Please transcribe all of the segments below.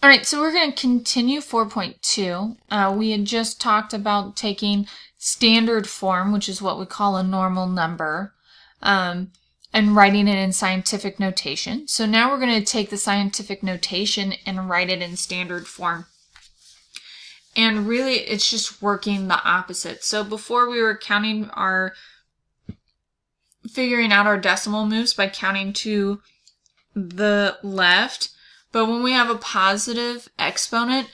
All right, so we're going to continue 4.2. We had just talked about taking standard form, which is what we call a normal number, and writing it in scientific notation. So now we're going to take the scientific notation and write it in standard form. And really, it's just working the opposite. So before we were figuring out our decimal moves by counting to the left. But when we have a positive exponent,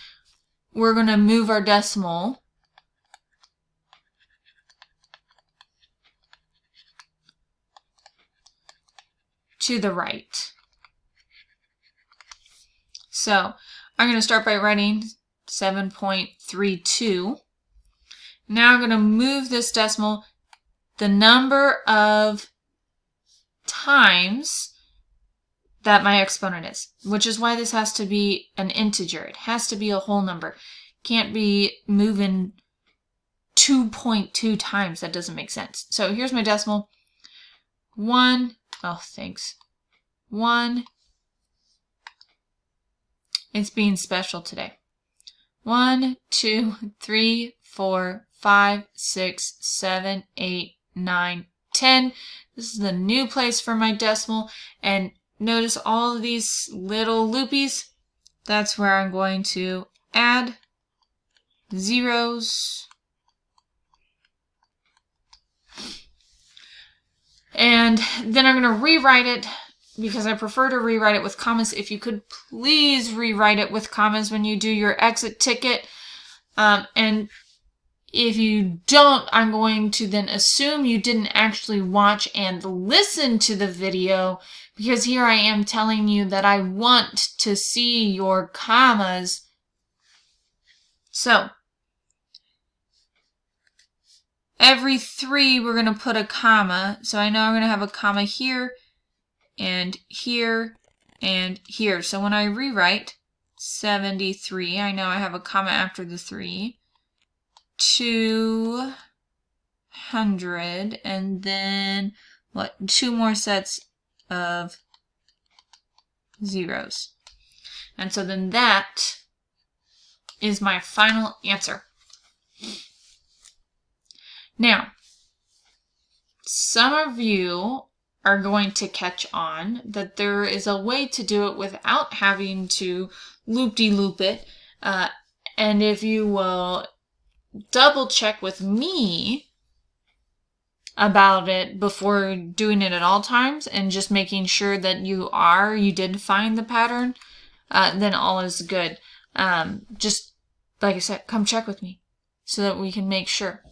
we're going to move our decimal to the right. So I'm going to start by writing 7.32. Now I'm going to move this decimal the number of times that my exponent is, which is why this has to be an integer. It has to be a whole number. Can't be moving 2.2 times. That doesn't make sense. So here's my decimal. 1. It's being special today. 1, 2, 3, 4, 5, 6, 7, 8, 9, 10. This is the new place for my decimal, and notice all of these little loopies. That's where I'm going to add zeros. And then I'm going to rewrite it because I prefer to rewrite it with commas. If you could please rewrite it with commas when you do your exit ticket. And if you don't, I'm going to then assume you didn't actually watch and listen to the video, because here I am telling you that I want to see your commas. So every 3 we're going to put a comma. So I know I'm going to have a comma here and here and here. So when I rewrite 73, I know I have a comma after the 3. 200, and then 2 more sets of zeros. And so then that is my final answer. Now, some of you are going to catch on that there is a way to do it without having to loop-de-loop it. And if you will double check with me about it before doing it at all times and just making sure that you did find the pattern, then all is good. Just like I said, come check with me so that we can make sure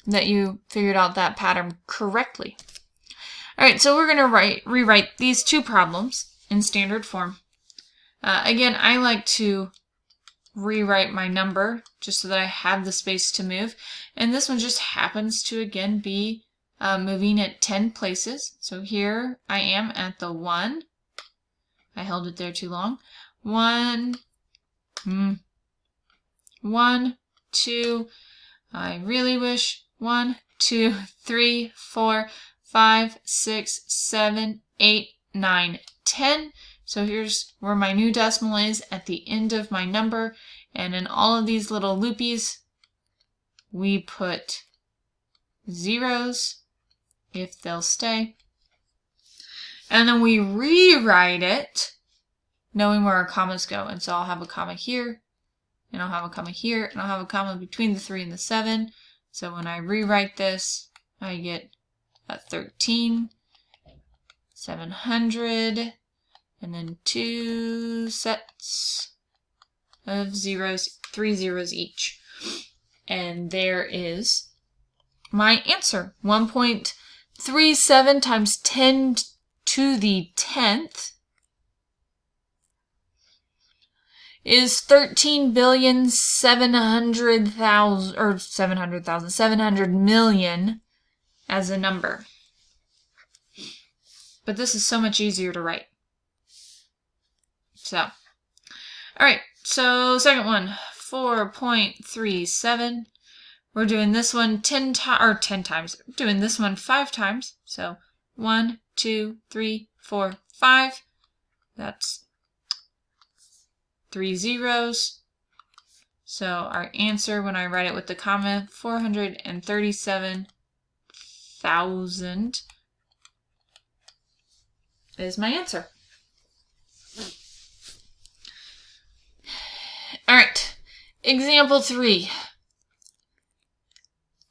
that you figured out that pattern correctly. All right, so we're going to rewrite these 2 problems in standard form. Again, I like to rewrite my number just so that I have the space to move. And this one just happens to, again, be moving at 10 places. So here I am at the 1. I held it there too long. 1, 2. I really wish 1, 2, 3, 4, 5, 6, 7, 8, 9, 10. So here's where my new decimal is at the end of my number. And in all of these little loopies, we put zeros if they'll stay. And then we rewrite it knowing where our commas go. And so I'll have a comma here, and I'll have a comma here, and I'll have a comma between the 3 and the 7. So when I rewrite this, I get a 13, 700, and then 2 sets of zeros, 3 zeros each. And there is my answer. 1.37 times 10 to the 10th is 700 million as a number. But this is so much easier to write. So, all right, so second one, 4.37. We're doing this one 10 times. We're doing this one 5 times. So 1, 2, 3, 4, 5. That's 3 zeros. So our answer, when I write it with the comma, 437,000 is my answer. All right, example 3.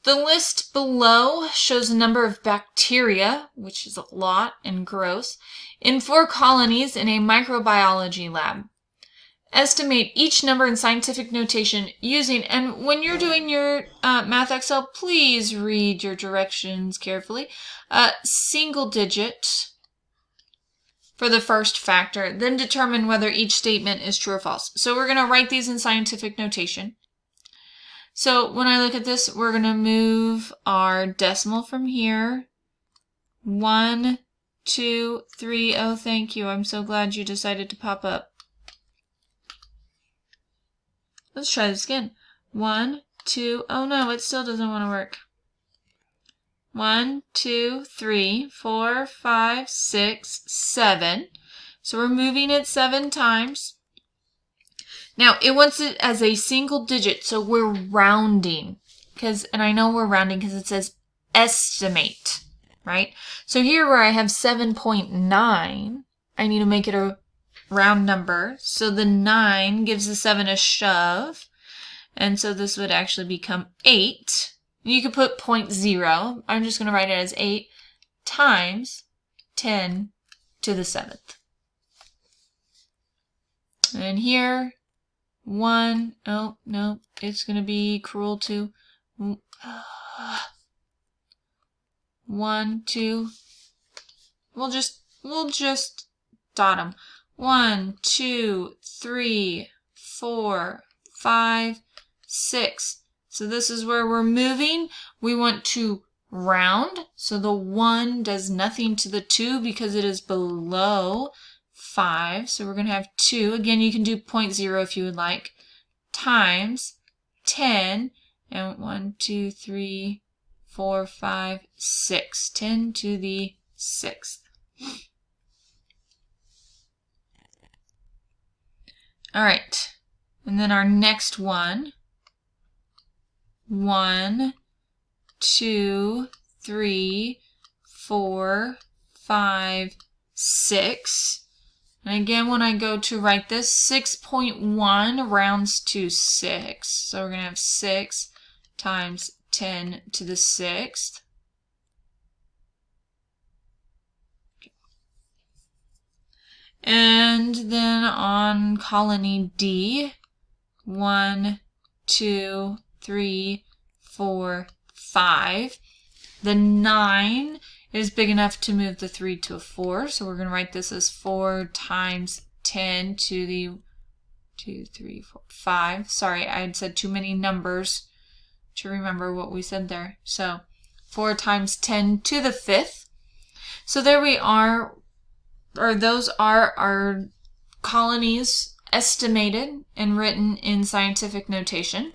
The list below shows the number of bacteria, which is a lot and gross, in 4 colonies in a microbiology lab. Estimate each number in scientific notation using, and when you're doing your Math Excel, please read your directions carefully. Single digit for the first factor, then determine whether each statement is true or false. So we're going to write these in scientific notation. So when I look at this, we're going to move our decimal from here. 1, 2, 3. Oh, thank you. I'm so glad you decided to pop up. Let's try this again. 1, 2. Oh no, it still doesn't want to work. 1, 2, 3, 4, 5, 6, 7. So we're moving it 7 times. Now it wants it as a single digit, so we're rounding. And I know we're rounding because it says estimate, right? So here where I have 7.9, I need to make it a round number. So the 9 gives the 7 a shove. And so this would actually become 8. You could put 0.0. I'm just going to write it as 8 times 10 to the 7th. And here, 1. Oh, no, it's going to be cruel too. 1, 2. We'll just dot them. 1, 2, 3, 4, 5, 6. So this is where we're moving. We want to round. So the 1 does nothing to the 2 because it is below 5. So we're going to have 2. Again, you can do 0.0 if you would like. Times 10. And 1, 2, 3, 4, 5, 6. 10 to the 6th. All right. And then our next one. 1, 2, 3, 4, 5, 6. And again, when I go to write this, 6.1 rounds to 6. So we're going to have 6 times 10 to the 6th. And then on colony D, 1, 2, 3, 4, 5. The 9 is big enough to move the 3 to a 4. So we're going to write this as 4 times 10 to the 2, 3, 4, 5. Sorry, I had said too many numbers to remember what we said there. So 4 times 10 to the 5th. So there we are, or those are our colonies estimated and written in scientific notation.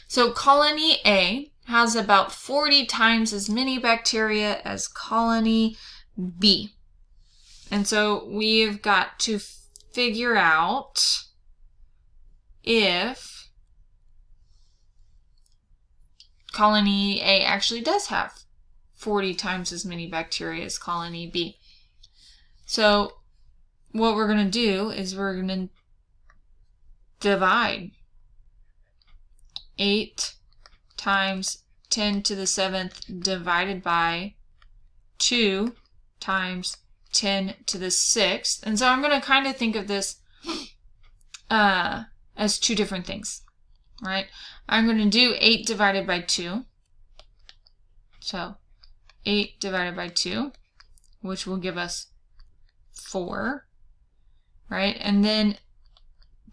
So colony A has about 40 times as many bacteria as colony B. And so we've got to figure out if colony A actually does have 40 times as many bacteria as colony B. So what we're going to do is we're going to divide 8 times 10 to the 7th divided by 2 times 10 to the 6th. And so I'm going to kind of think of this as 2 different things, right? I'm going to do 8 divided by 2. So 8 divided by 2, which will give us 4, right? And then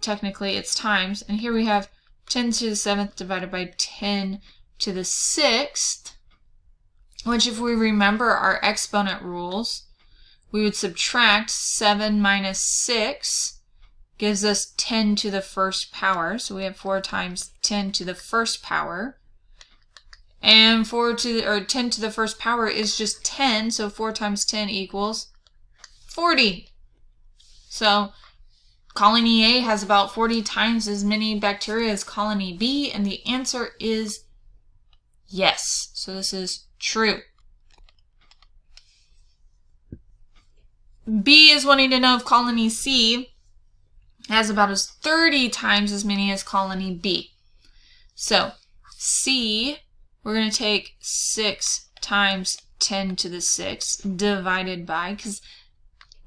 technically it's times, and here we have 10 to the 7th divided by 10 to the 6th, which if we remember our exponent rules, we would subtract 7 minus 6 gives us 10 to the first power. So we have 4 times 10 to the first power. And 10 to the first power is just 10, so 4 times 10 equals 40. So colony A has about 40 times as many bacteria as colony B, and the answer is yes. So this is true. B is wanting to know if colony C has about 30 times as many as colony B. So C, we're going to take 6 times 10 to the 6 divided by, because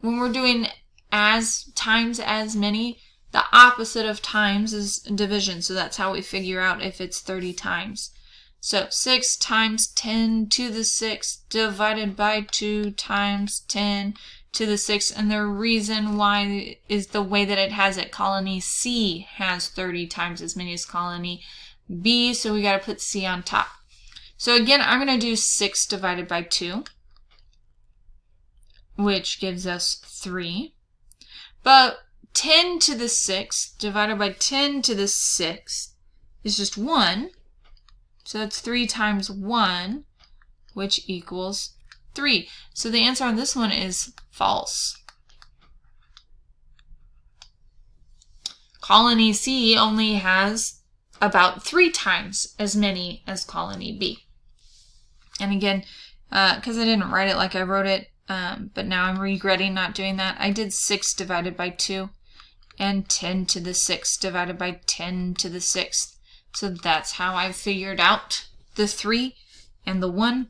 when we're doing as times as many, the opposite of times is division. So that's how we figure out if it's 30 times. So 6 times 10 to the 6 divided by 2 times 10 to the 6. And the reason why is the way that it has it. Colony C has 30 times as many as colony B, so we got to put C on top. So again, I'm going to do 6 divided by 2, which gives us 3. But 10 to the 6th divided by 10 to the 6th is just 1. So that's 3 times 1, which equals 3. So the answer on this one is false. Colony C only has about 3 times as many as colony B. And again, because I didn't write it like I wrote it, but now I'm regretting not doing that, I did 6 divided by 2 and 10 to the 6th divided by 10 to the 6th. So that's how I figured out the 3 and the 1.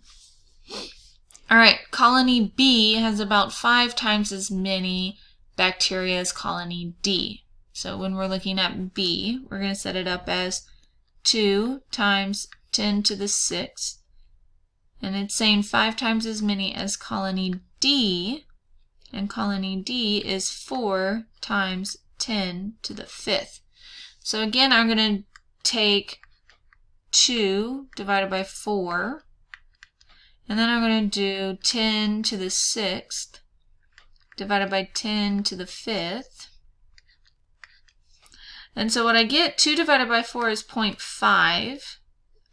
All right, colony B has about 5 times as many bacteria as colony D. So when we're looking at B, we're going to set it up as 2 times 10 to the 6th. And it's saying 5 times as many as colony D. And colony D is 4 times 10 to the 5th. So again, I'm going to take 2 divided by 4. And then I'm going to do 10 to the 6th divided by 10 to the 5th. And so what I get, 2 divided by 4 is 0.5.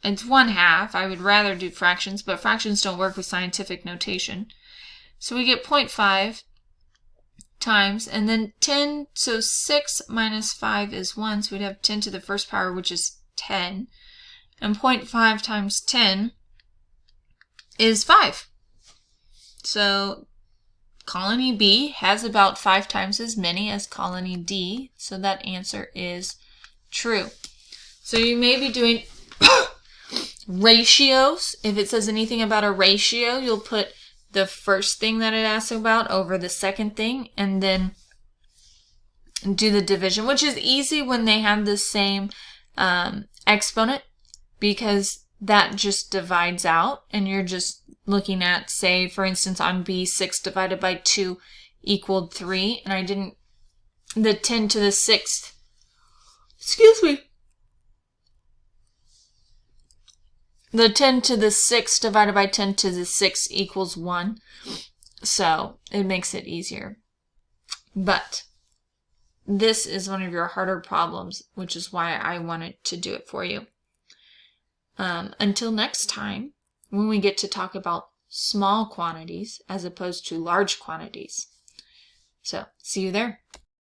It's 1/2. I would rather do fractions, but fractions don't work with scientific notation. So we get 0.5 times, and then 10, so 6 minus 5 is 1, so we'd have 10 to the first power, which is 10. And 0.5 times 10 is 5. So colony B has about 5 times as many as colony D, so that answer is true. So you may be doing ratios. If it says anything about a ratio, you'll put the first thing that it asks about over the second thing, and then do the division, which is easy when they have the same exponent, because that just divides out, and you're just looking at, say, for instance, on B, 6 divided by 2 equaled 3, and I didn't, the 10 to the 6th, excuse me, the 10 to the 6th divided by 10 to the 6th equals 1, so it makes it easier. But this is one of your harder problems, which is why I wanted to do it for you. Until next time, when we get to talk about small quantities as opposed to large quantities. So, see you there.